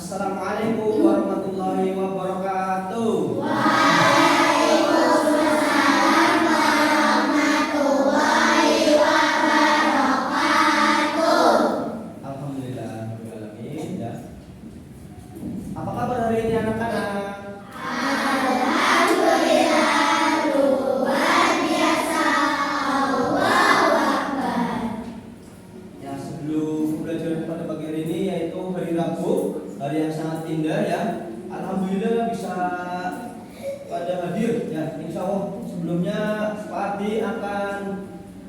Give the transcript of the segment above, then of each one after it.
Assalamualaikum warahmatullahi wabarakatuh. Waalaikumsalam warahmatullahi wabarakatuh. Alhamdulillah ya. Apa kabar hari ini anak-anak? Alhamdulillah luar biasa. Allahu Akbar. Ya, sebelum pembelajaran pada pagi hari ini yaitu hari Rabu, hari yang sangat indah ya. Alhamdulillah bisa pada hadir ya. Insya Allah sebelumnya Pak Adi akan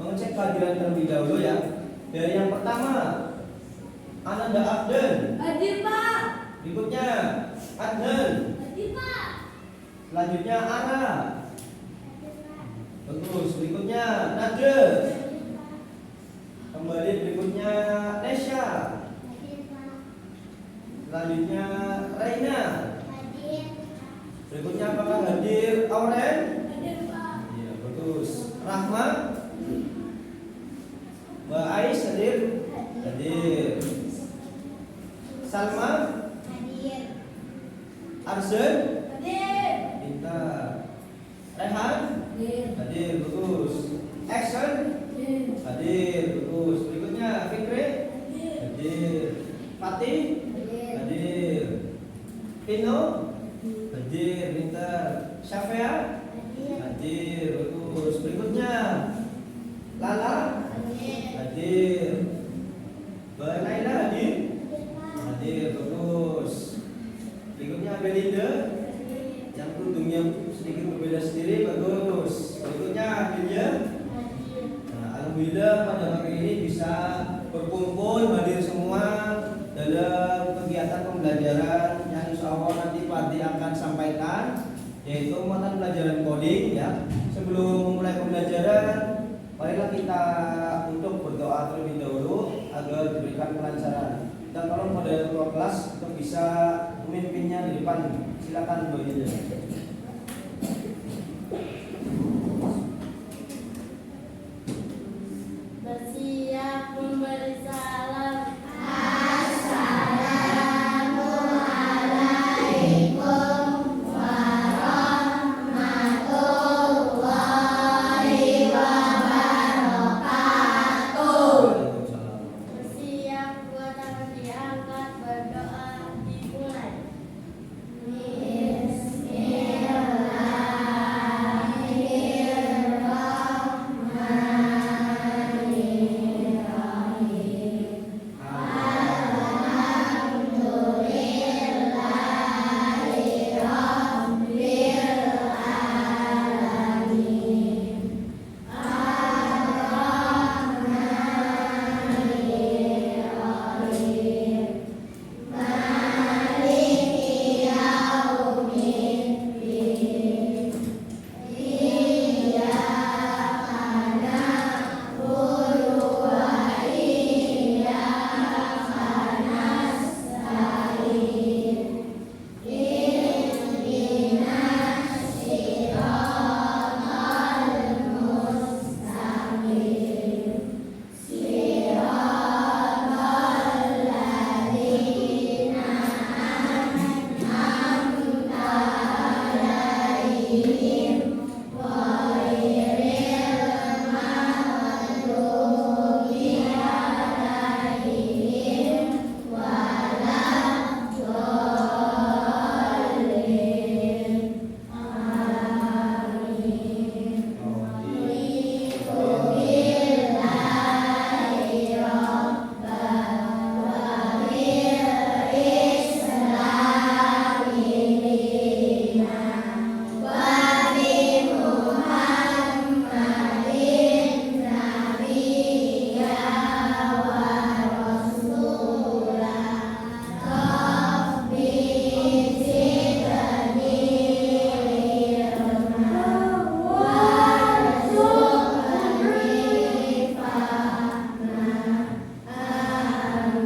mengecek kehadiran terlebih dahulu ya. Dari yang pertama Ananda Abden. Hadir Pak. Berikutnya Adnan. Hadir Pak. Selanjutnya Ara. Bagus. Berikutnya Nade. Kembali berikutnya Nesya. Selanjutnya Raina. Berikutnya apakah hadir Auren? Hadir Pak. Iya, bagus. Rahma. Mbak Ais hadir? Hadir. Salma. Hadir. Arsen. Hadir. Pintar. Rehan. Hadir. Hadir, bagus. Action. Hadir, bagus. Berikutnya Fikri. Hadir. Fatih. Hadir. Pino. Hadir, pintar. Syafia. Hadir, bagus. Berikutnya Lala. Hadir. Mbak Naila hadir. Hadir, bagus. Berikutnya Belinda. Yang kerudungnya sedikit berbeda sendiri, bagus. Berikutnya Amelia. Nah, alhamdulillah pada hari ini bisa berkumpul hadir semua dalam kegiatan pembelajaran yang insya Allah nanti Pak Adi akan sampaikan, yaitu mata pelajaran coding ya. Sebelum memulai pembelajaran, marilah kita untuk berdoa terlebih dahulu agar diberikan kelancaran. Dan tolong pada ketua kelas untuk bisa memimpinnya di depan. Silakan Bu Ida. Bersiap memberi salam. Assalamualaikum warahmatullahi wabarakatuh. Waalaikumsalam. Bersiap buat tangan diangkat, berdoa dimulai.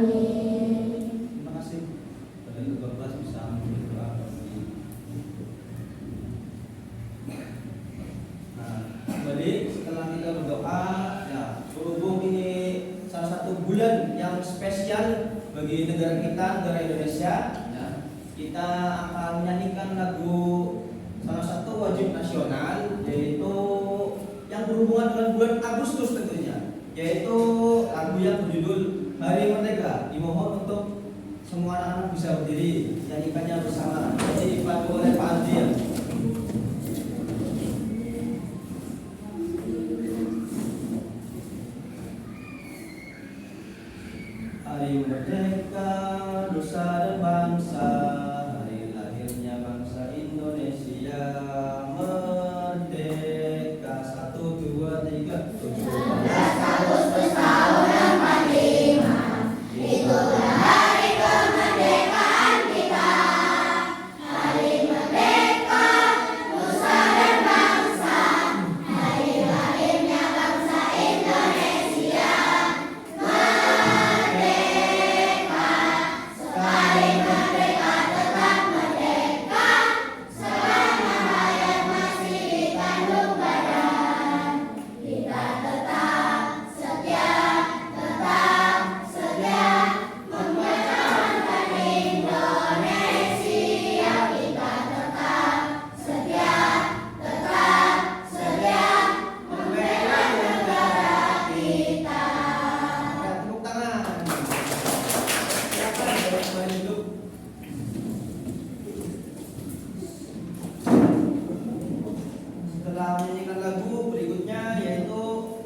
Terima kasih pada ketua kelas bisa memberi doa. Nah, kembali setelah kita berdoa, ya berhubung ini salah satu bulan yang spesial bagi negara kita, negara Indonesia, ya, kita akan menyanyikan lagu salah satu wajib nasional, yaitu yang berhubungan dengan bulan Agustus tentunya, yaitu lagu yang berjudul Hari Merdeka. Dimohon untuk semua anak-anak bisa berdiri, nyanyikannya bersama. Jadi dipandu oleh Pak Andi. Hari Merdeka, Nusa dan Bangsa, hari lahirnya bangsa Indonesia. Merdeka, 1, 2, 3, 17 Agustus tahun 45, itulah hari kemerdekaan kita. Hari merdeka, Nusa dan Bangsa, hari lahirnya bangsa Indonesia. Sekali merdeka tetap merdeka, selama hayat masih dikandung badan. Kita tetap setia mempertahankan Indonesia. Kita tetap setia membela negara kita. Tepuk tangan. Silakan boleh duduk. Setelah menyanyikan lagu berikutnya, yaitu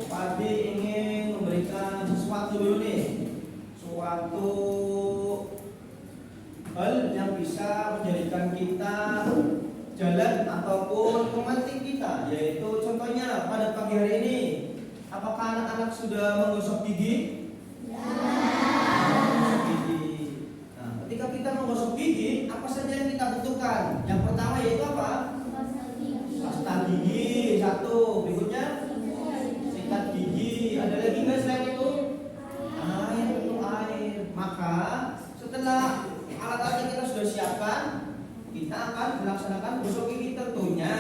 Pak Adi ingin memberikan sesuatu dulu nih, suatu hal yang bisa menjadikan kita jalan ataupun memantik kita, yaitu contohnya pada pagi hari ini, apakah anak-anak sudah menggosok gigi? Menggosok gigi. Nah, ketika kita menggosok gigi, apa saja yang kita butuhkan? Yang pertama yaitu apa? Pasta gigi, 1. Berikutnya sikat gigi. Ada lagi nggak selain itu? Air, betul, air. Maka setelah alat-alat yang kita sudah siapkan, kita akan melaksanakan gosok gigi. Tentunya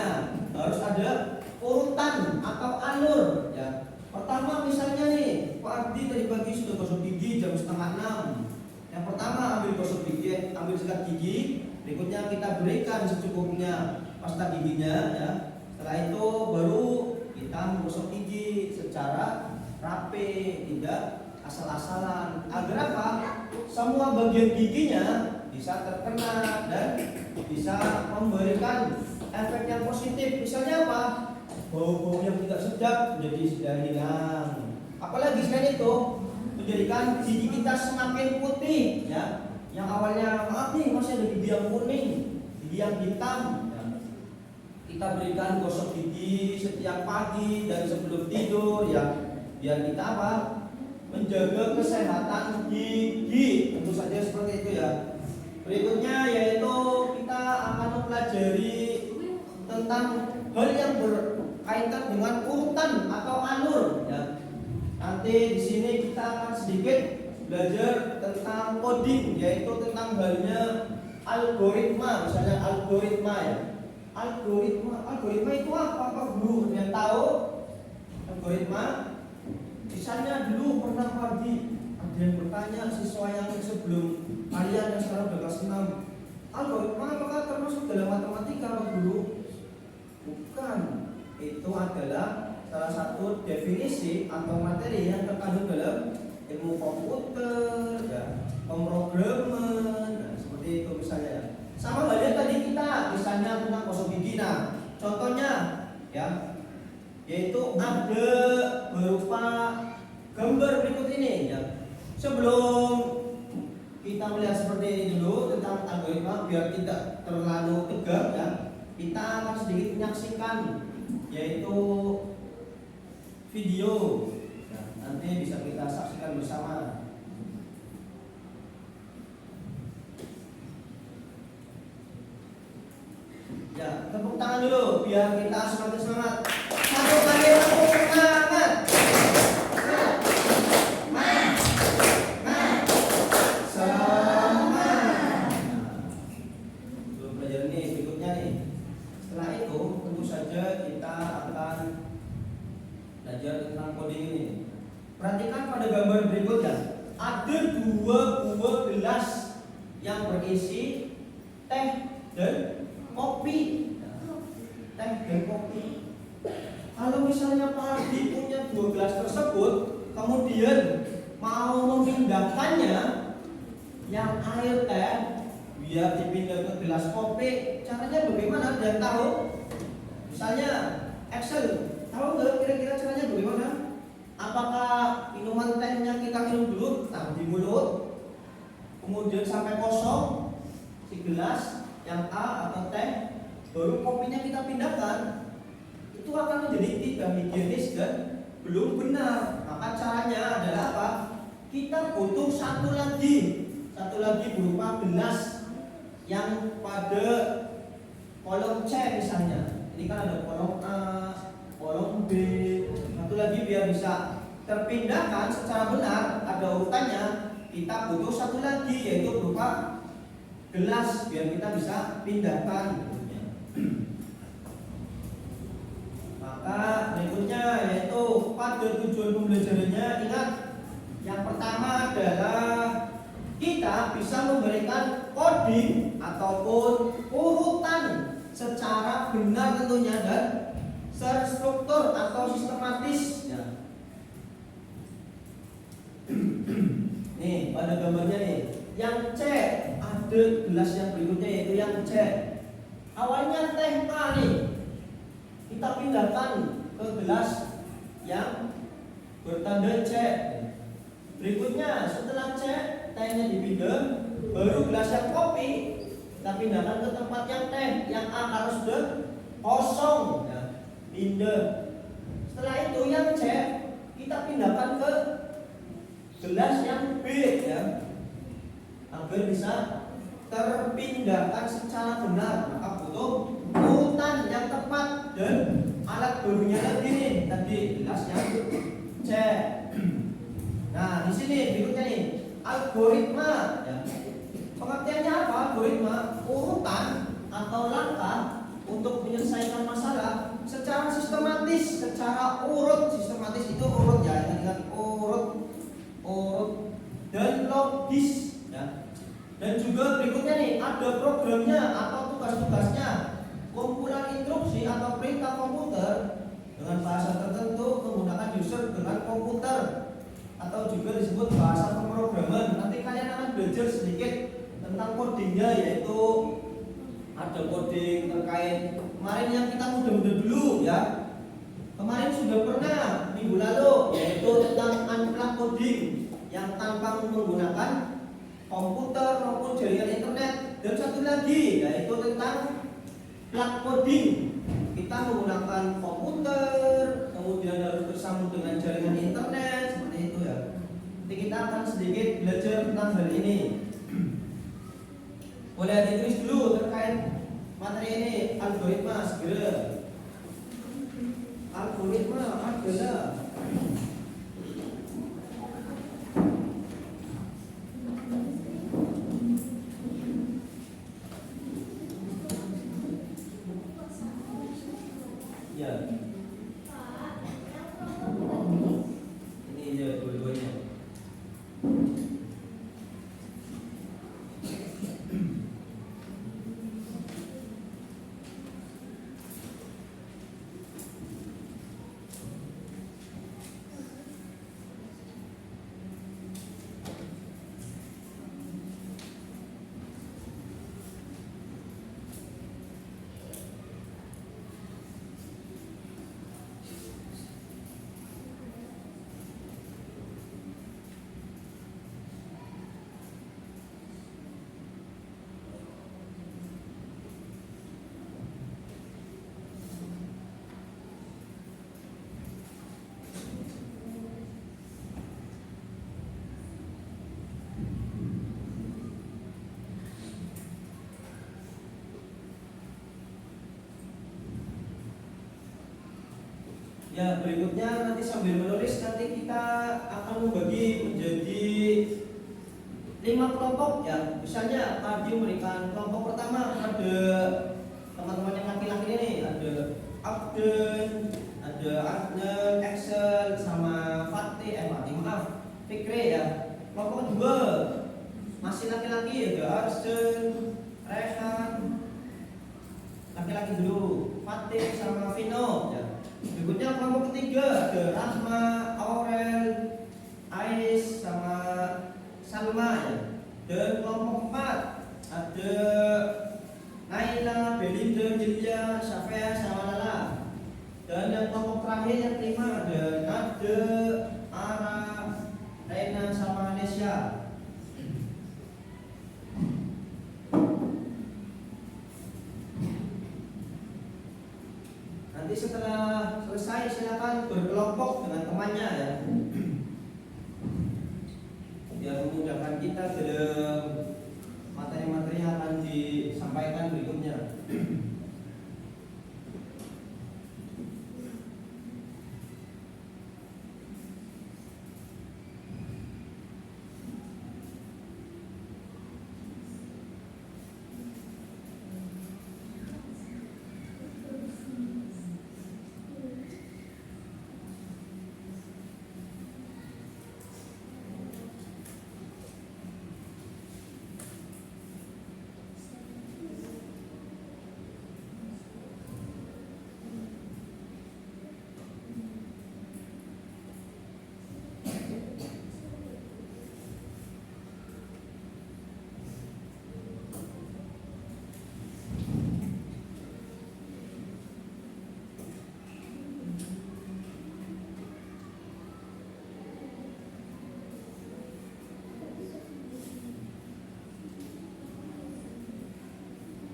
harus ada urutan atau alur, ya. Pertama misalnya nih, Pak Ardi tadi pagi sudah gosok gigi jam 5:30. Yang pertama ambil gosok gigi, ambil sikat gigi. Berikutnya kita berikan secukupnya pasta giginya, ya. Setelah itu baru kita menggosok gigi secara rapi, tidak asal-asalan. Agar apa? Semua bagian giginya bisa terkena dan bisa memberikan efek yang positif. Misalnya apa? Bau-bau yang tidak sedap menjadi sudah hilang. Apalagi selain itu menjadikan gigi kita semakin putih, ya. Yang awalnya maaf nih masih ada gigi yang kuning, gigi yang hitam, ya. Kita berikan gosok gigi setiap pagi dan sebelum tidur, ya, biar kita apa? Menjaga kesehatan gigi. Tentu saja seperti itu, ya. Berikutnya yaitu kita akan mempelajari tentang hal yang berkaitan dengan urutan atau alur, ya. Nanti di sini kita akan sedikit belajar tentang coding, yaitu tentang halnya algoritma. Misalnya algoritma, ya. Algoritma itu apa? Apa guru yang tahu? Algoritma misalnya dulu pernah pagi ada yang bertanya siswa yang sebelum kalian yang sekarang udah kelas 6, algoritma apakah termasuk dalam matematika, Pak Guru? Bukan. Itu adalah salah satu definisi atau materi yang terkandung dalam ilmu komputer, ya, pemrograman, nah, seperti itu misalnya. Sama halnya tadi kita misalnya tentang gosok gigi. Nah, contohnya, ya, yaitu ada berupa gambar berikut ini, ya. Sebelum kita melihat seperti ini dulu tentang algoritma, biar tidak terlalu tegang, ya, kita akan sedikit menyaksikan, yaitu video. Nah, nanti bisa kita saksikan bersama. Ya, tepuk tangan dulu biar kita semakin semangat. Satu kali tepuk semangat. Semangat. Belum belajar nih berikutnya nih. Setelah itu tentu saja kita akan belajar tentang coding ini. Perhatikan pada gambar berikutnya. Ada 2 buah gelas yang berisi teh dan kopi. Teh dan kopi. Kalau misalnya Pak Ardi punya 2 gelas tersebut, kemudian mau memindahkannya yang air teh biar dipindah ke gelas kopi, caranya bagaimana? Dia tahu? Misalnya Excel, tahu nggak kira-kira caranya bagaimana? Apakah minuman tehnya kita minum dulu, taruh di mulut, kemudian sampai kosong si gelas yang A atau teh, baru kopinya kita pindahkan? Itu akan menjadi tidak higienis dan belum benar. Maka caranya adalah apa? Kita butuh satu lagi berupa gelas yang pada kolom C misalnya. Ini kan ada kolom A, kolom B, satu lagi biar bisa terpindahkan secara benar, ada urutannya. Kita butuh satu lagi yaitu berupa gelas biar kita bisa pindahkan. Maka berikutnya yaitu pada tujuan pembelajarannya, ingat yang pertama adalah kita bisa memberikan coding ataupun urutan secara benar tentunya dan terstruktur atau sistematis ya. Nih pada gambarnya nih, yang C ada gelas yang berikutnya yaitu yang C. Awalnya teh A nih, kita pindahkan ke gelas yang bertanda C. Berikutnya setelah C tehnya dipindah, baru gelas yang kopi kita pindahkan ke tempat yang teh, yang A harus sudah kosong ya, pindah. Setelah itu yang C kita pindahkan ke gelas yang B ya, agar bisa terpindahkan secara benar. Maka butuh urutan yang tepat dan alat barunya lagi nih, tadi gelas yang C. Nah di sini berikutnya nih algoritma ya. Pengertiannya apa? Algoritma urutan atau langkah untuk menyelesaikan masalah secara sistematis, secara urut. Sistematis itu urut ya, ingat urut dan logis ya. Dan juga berikutnya nih ada programnya atau tugas-tugasnya, kumpulan instruksi atau perintah komputer dengan bahasa tertentu menggunakan user dengan komputer atau juga disebut bahasa pemrograman. Nanti kalian akan belajar sedikit tentang codingnya, yaitu ada coding terkait kemarin yang kita mudah-mudah dulu ya. Kemarin sudah pernah minggu lalu yaitu tentang unplug coding yang tanpa menggunakan komputer maupun jaringan internet, dan satu lagi yaitu tentang plug coding. Kita menggunakan komputer kemudian harus bersambung dengan jaringan internet seperti itu ya. Nanti kita akan sedikit belajar tentang hal ini. Boleh ditulis dulu terkait materi ini. Algoritma segera. Algoritma adalah ya. Ini ya dua-duanya. Ya, berikutnya nanti sambil menulis nanti kita akan membagi menjadi 5 kelompok ya. Misalnya tadi memberikan kelompok pertama ada teman-teman yang laki-laki ini, ada Abden, ada Adnan, Excel, sama Fatih, Fikri ya. Kelompok kedua masih laki-laki, ada Arsen, Rehan, lagi dulu. Fatih sama Vino ya. Berikutnya kelompok ketiga ada Rahma, Aurel, Ais sama Salma ya. Dan kelompok empat ada Naila, Belinda, Julia, Syafia sama Lala. Dan yang kelompok terakhir yang kelima ada Nade, Ara, Reina sama Nesya. Nanti setelah selesai silakan berkelompok dengan temannya ya. Biar memudahkan kita dalam materi-materi yang akan disampaikan berikutnya.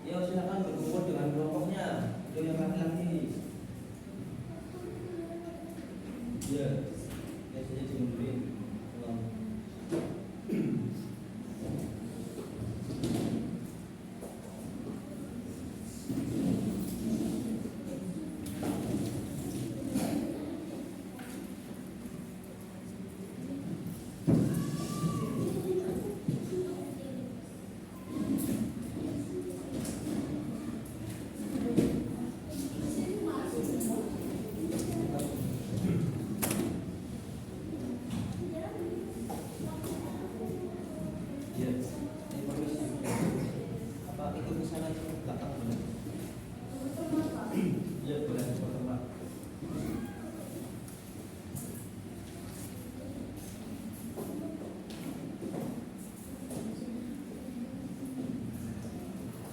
Ya silakan berkumpul dengan kelompoknya. Itu yang laki-laki. Ya, biasanya dimundurin.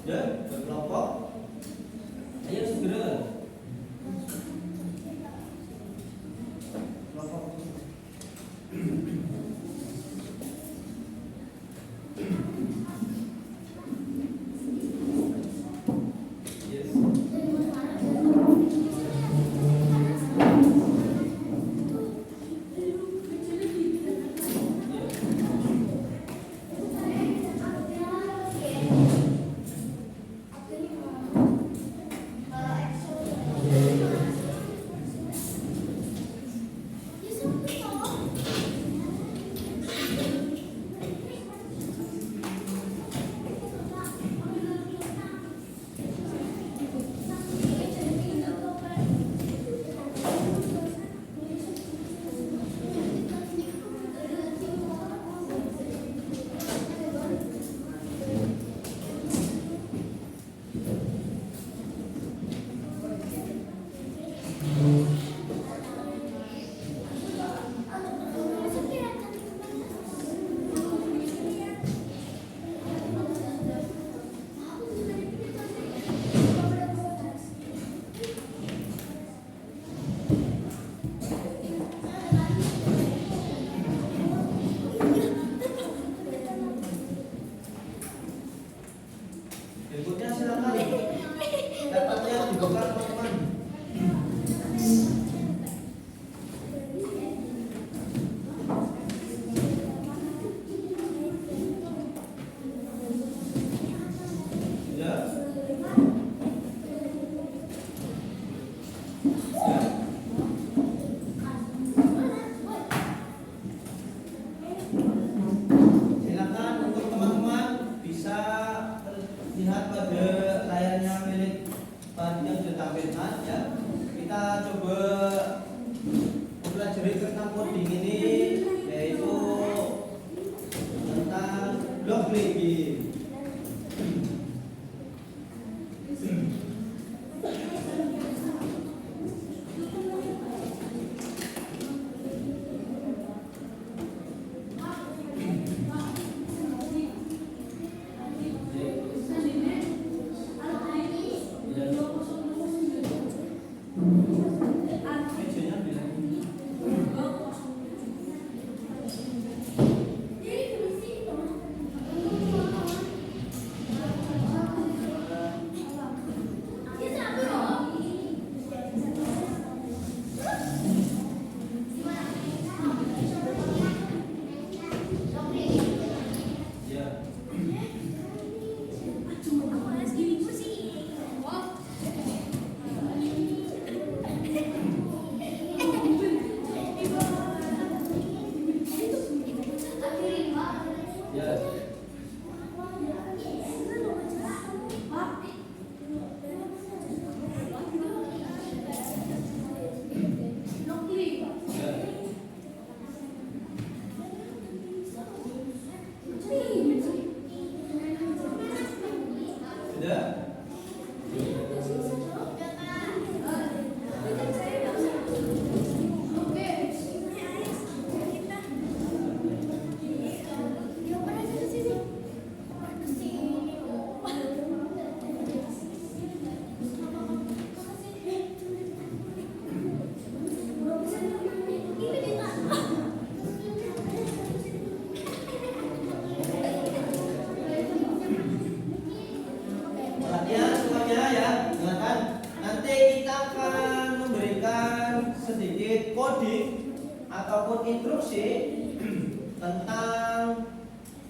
Ya, berkelompok. Ayo segera. Kelompok. Yes. Berikutnya silakan. Dapatnya dibuka teman-teman. Ya. Silakan untuk teman-teman bisa lihat pada layarnya milik yang sudah tampilkan ya. Kita coba mempelajari tentang coding ini, yaitu tentang block legging. ataupun instruksi tentang,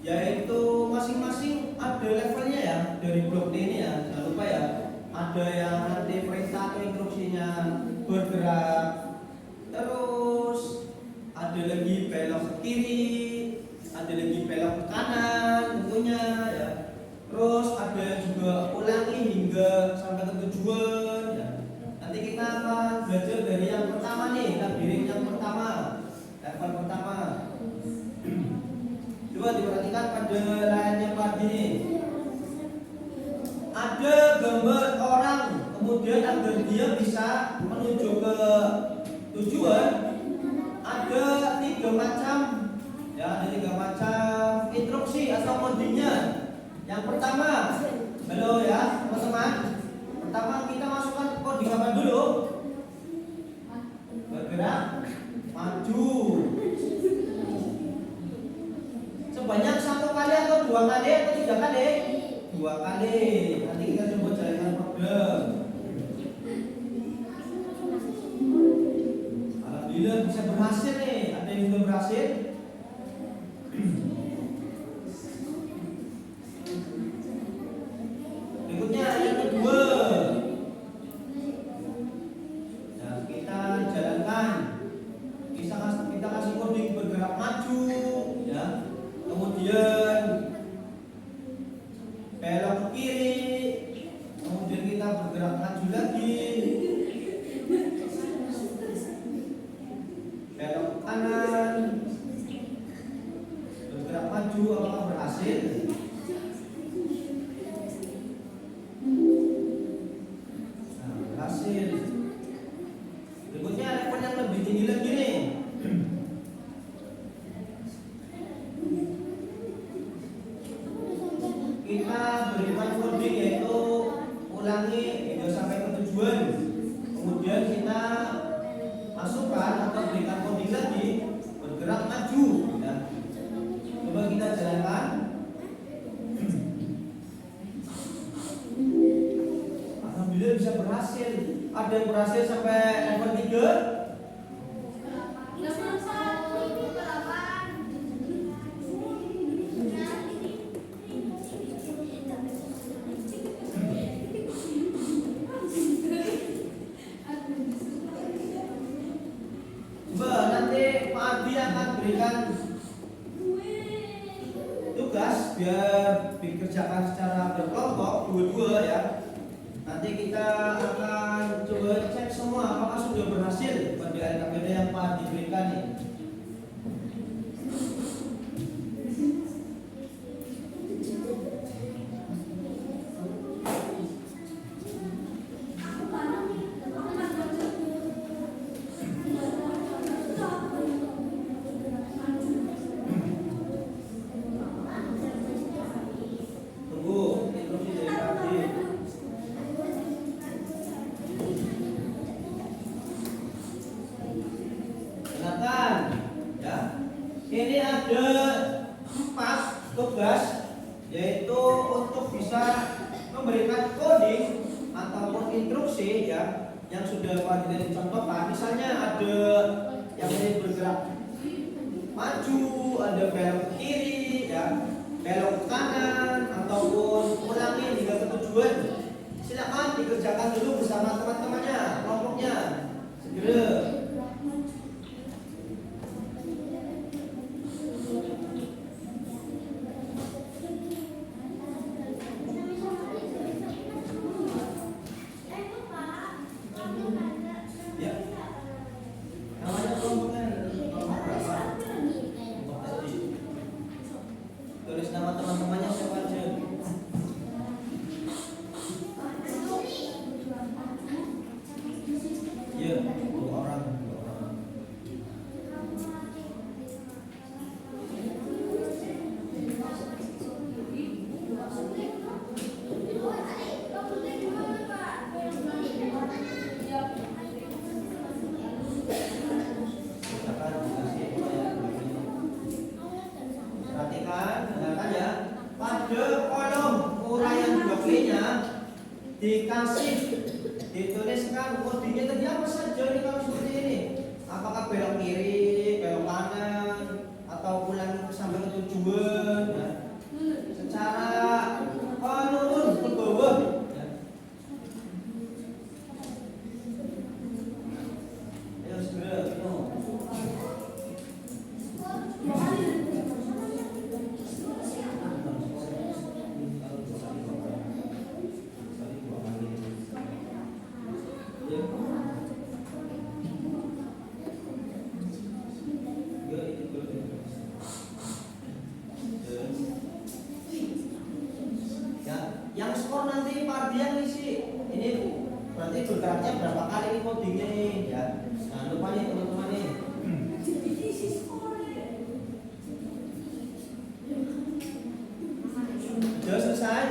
yaitu masing-masing ada levelnya ya dari blok D ini ya. Jangan lupa ya, ada yang nanti perintah atau instruksinya bergerak, terus ada lagi belok ke kiri, ada lagi belok ke kanan tentunya ya. Terus ada juga ulangi hingga sampai ke tujuan ya. Nanti kita akan belajar dari yang pertama nih, labirin yang pertama, level pertama. Coba diperhatikan pada layar yang pagi ini. Ada gambar orang, kemudian agar dia bisa menuju ke tujuan, ada 3 macam ya, ada 3 macam instruksi atau codingnya. Yang pertama, halo ya teman-teman. Pertama kita masukkan coding apa dulu? Bergerak maju. Sebanyak 1 kali atau 2 kali atau 3 kali? 2 kali. Nanti kita coba jalankan problem. Alhamdulillah bisa berhasil nih. Ada yang belum berhasil? Berikutnya yang kedua. Nah, kita jalankan. Kita kasih coding bergerak maju ya. Kemudian belok ke kiri, kemudian kita bergerak maju lagi, belok ke kanan, bergerak maju. Apakah berhasil? Nah, berhasil. Berikutnya level yang lebih tinggi lagi nih. Kita berikan coding yaitu ulangi hingga sampai ke tujuan. Kemudian kita masukkan atau berikan coding lagi bergerak maju ya. Coba kita jalankan. Alhamdulillah bisa berhasil. Ada yang berhasil sampai level 3. Berikan tugas biar dikerjakan secara berkelompok dua-dua ya. Nanti kita akan coba cek semua apakah sudah berhasil pada LKPD yang Pak diberikan nih. Ini ada 4 tugas, yaitu untuk bisa memberikan coding ataupun instruksi ya yang sudah Pak Didi contohkan. Misalnya ada yang ini bergerak maju, ada belok ke kiri ya, belok ke kanan ataupun ulangi hingga ke tujuan. Silakan dikerjakan dulu bersama teman-temannya, kelompoknya. Segera. Tulis nama teman-temannya siapa aja. Iya, 2 orang. Perhatikan, dengarkan ya. Pada kolom uraian blok B-nya dikasih dituliskan kodenya tadi apa saja nih kalau seperti ini. Apakah belok kiri, belok dia ngisi. Ini berarti bergeraknya berapa kali ini codingnya nih ya. Nah, lupa nih teman-teman nih. Sudah selesai?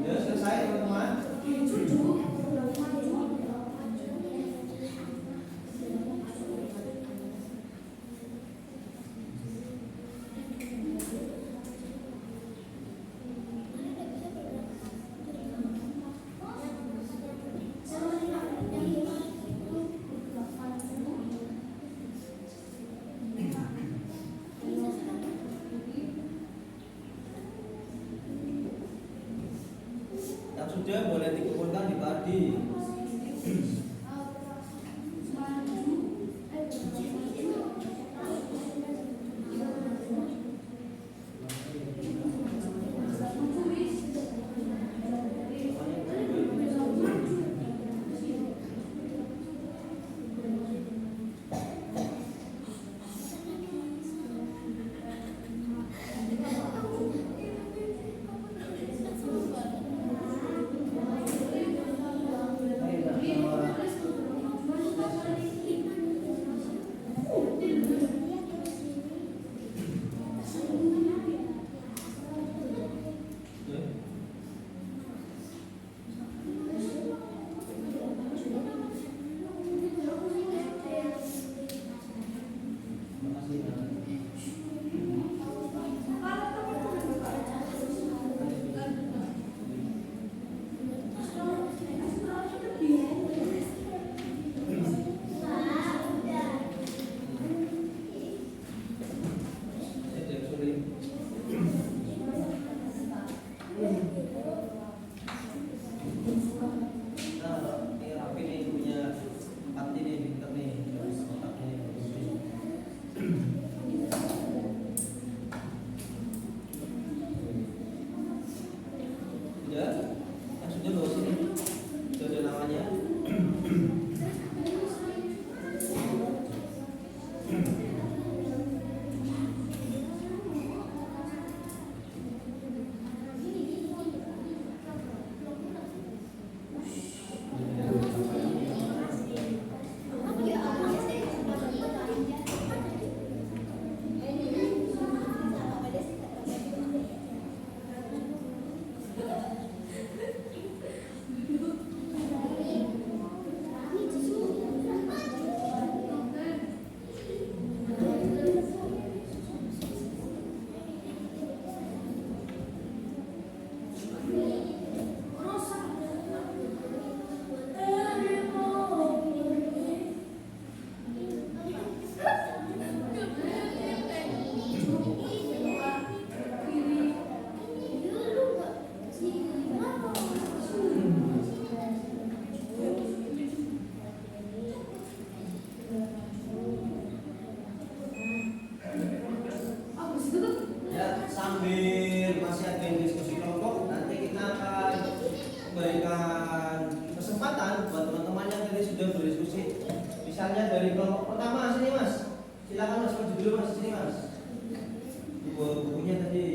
Sudah selesai teman-teman? Yang sudah boleh dikumpulkan di padi. Misalnya dari kelompok pertama sini Mas. Silakan Mas maju dulu Mas, sini Mas. Buku bukunya tadi.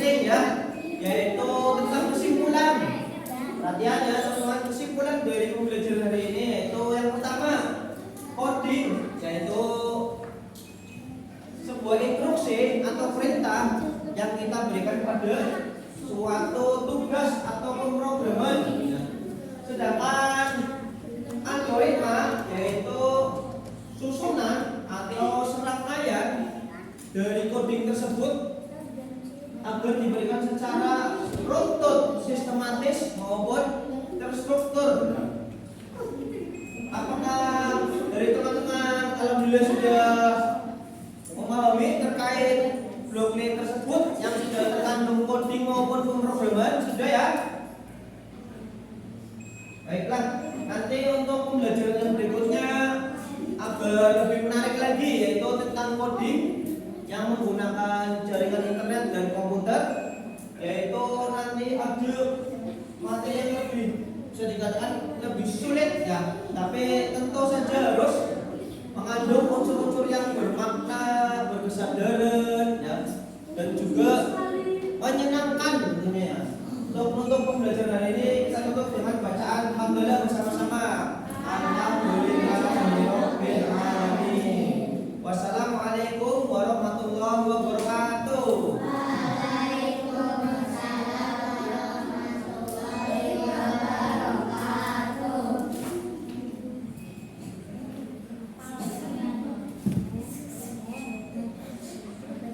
penting ya, yaitu tentang kesimpulan. Perhatian ya teman-teman, kesimpulan dari pembelajaran hari ini yaitu yang pertama, coding, yaitu sebuah instruksi atau perintah yang kita berikan pada suatu tugas atau pemrograman. Sedangkan algoritma yaitu susunan atau serangkaian dari coding tersebut agar diberikan secara runtut, sistematis maupun terstruktur. Apakah dari teman-teman alhamdulillah sudah memahami terkait blockchain tersebut yang sudah terkandung coding maupun pemrograman? Sudah ya? Baiklah, nanti untuk pembelajaran yang berikutnya agar lebih menarik lagi yaitu tentang coding yang menggunakan jaringan internet dan komputer, yaitu nanti ada materi yang lebih bisa dikatakan lebih sulit ya, tapi tentu saja harus mengandung unsur-unsur yang bermakna, berkesadaran ya, dan juga menyenangkan tentunya ya. Untuk pembelajaran hari ini kita tutup dengan bacaan alhamdulillah bersama-sama. Alhamdulillahirabbil alamin. Wassalamualaikum warahmatullahi wabarakatuh.